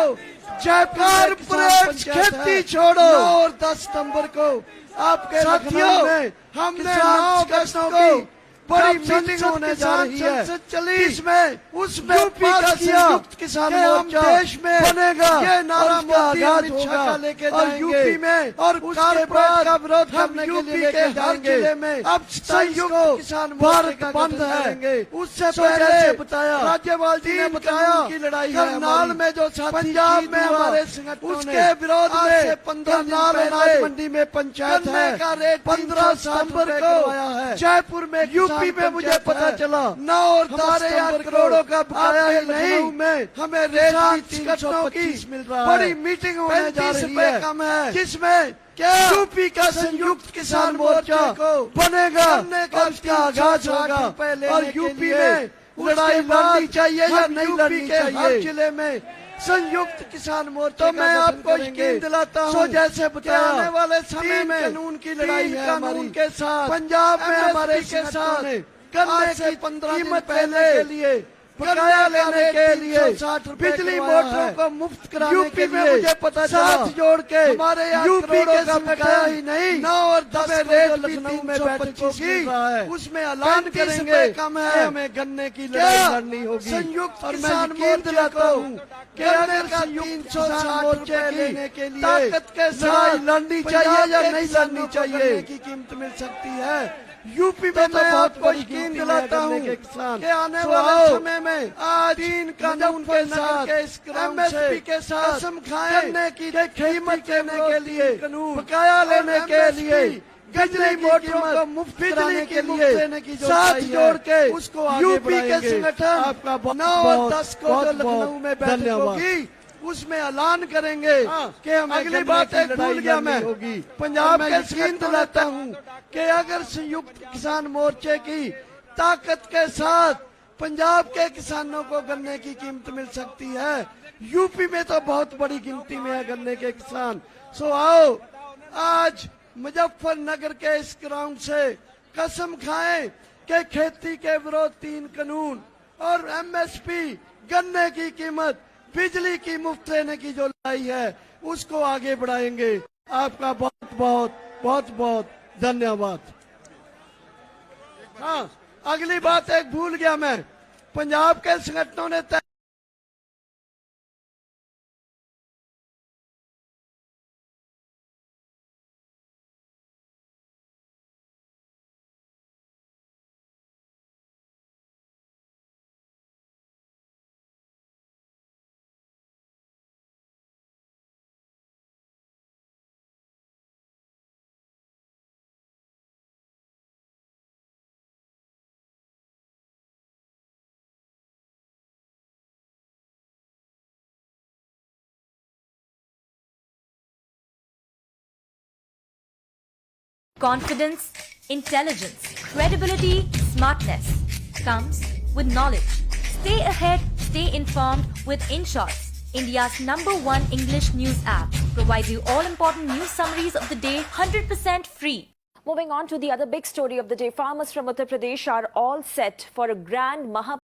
जयपुर खेती छोड़ो और 10 सितंबर को आपके लखनऊ में हमने 9 अगस्त को बड़ी मीटिंग होने जा रही है। चली इसमें उसमें पास किया किसान मोर्चा देश में बनेगा। ये नारा मोदी अमित शाह का लेके जाएंगे। यूपी में और कारपोरेट का विरोध करने के लिए लेके जाएंगे। अब संयुक्त किसान भारत बंद है। उससे पहले बताया राज्यपाल जी ने बताया की लड़ाई करनाल में जो पंजाब में हमारे संगठनों उसके विरोध में 15 अनाज मंडी में पंचायत है। 15 सितंबर को जयपुर में यूपी में मुझे पता चला 9 और 10 करोड़ों का बकाया ही नहीं में हमें रेट 325 मिल रहा है। बड़ी मीटिंग होने जा रही है कम है जिसमें क्या यूपी का संयुक्त किसान मोर्चा को बनेगा और उसका आगाज होगा। और यूपी में लड़ाई लड़नी चाहिए या नहीं लड़नी चाहिए। हर जिले में संयुक्त किसान मोर्चा। तो मैं आपको यकीन दिलाता हूँ जैसे बताया आने वाले समय में कानून की लड़ाई है कानून के साथ। पंजाब में हमारे के साथ गन्ने की 15 दिन पहले के लिए बकाया लेने के लिए बिजली मोटरों को मुफ्त कराने यूपी में मुझे पता साथ जोड़ के हमारे यूपी के बकाया ही नहीं 9 और 10 रेट लखनऊ में बैठक होगी। उसमें ऐलान करेंगे कम है हमें गन्ने की लड़ाई लड़नी होगी। संयुक्त और मैं यकीन दिलाता हूँ कि अगर 300 मोर्चे लेने के लिए ताकत के साथ लड़नी चाहिए या नहीं लड़नी चाहिए की कीमत मिल सकती है। यूपी में तो बहुत बड़ी यकीन दिलाता हूँ कि आने वाले समय में आज 3 कानून के साथ एमएसपी के साथ कसम खाने की कीमत देने के लिए बकाया लेने के लिए बिजली मोटरों को मुफ्त बिजली के लिए साथ जोड़ के उसको यूपी के संगठन आपका 9 और 10 को लखनऊ में बैठक होगी। उसमें ऐलान करेंगे कि हम अगली बात एक भूल गया मैं पंजाब के यकीन दिलाता हूँ कि अगर संयुक्त किसान मोर्चे की ताकत के साथ पंजाब के किसानों को गन्ने की कीमत मिल सकती है। यूपी में तो बहुत बड़ी गिनती में है गन्ने के किसान। सो आओ आज मुजफ्फरनगर के इस ग्राउंड से कसम खाएं कि खेती के विरोध 3 कानून और एमएसपी गन्ने की कीमत बिजली की मुफ्त लेने की जो लड़ाई है उसको आगे बढ़ाएंगे। आपका बहुत बहुत बहुत बहुत धन्यवाद। हाँ अगली बात एक भूल गया मैं पंजाब के संगठनों ने Confidence, intelligence, credibility, smartness comes with knowledge. Stay ahead, stay informed with InShots, India's #1 English news app. Provides you all important news summaries of the day 100% free. Moving on to the other big story of the day, farmers from Uttar Pradesh are all set for a grand Maha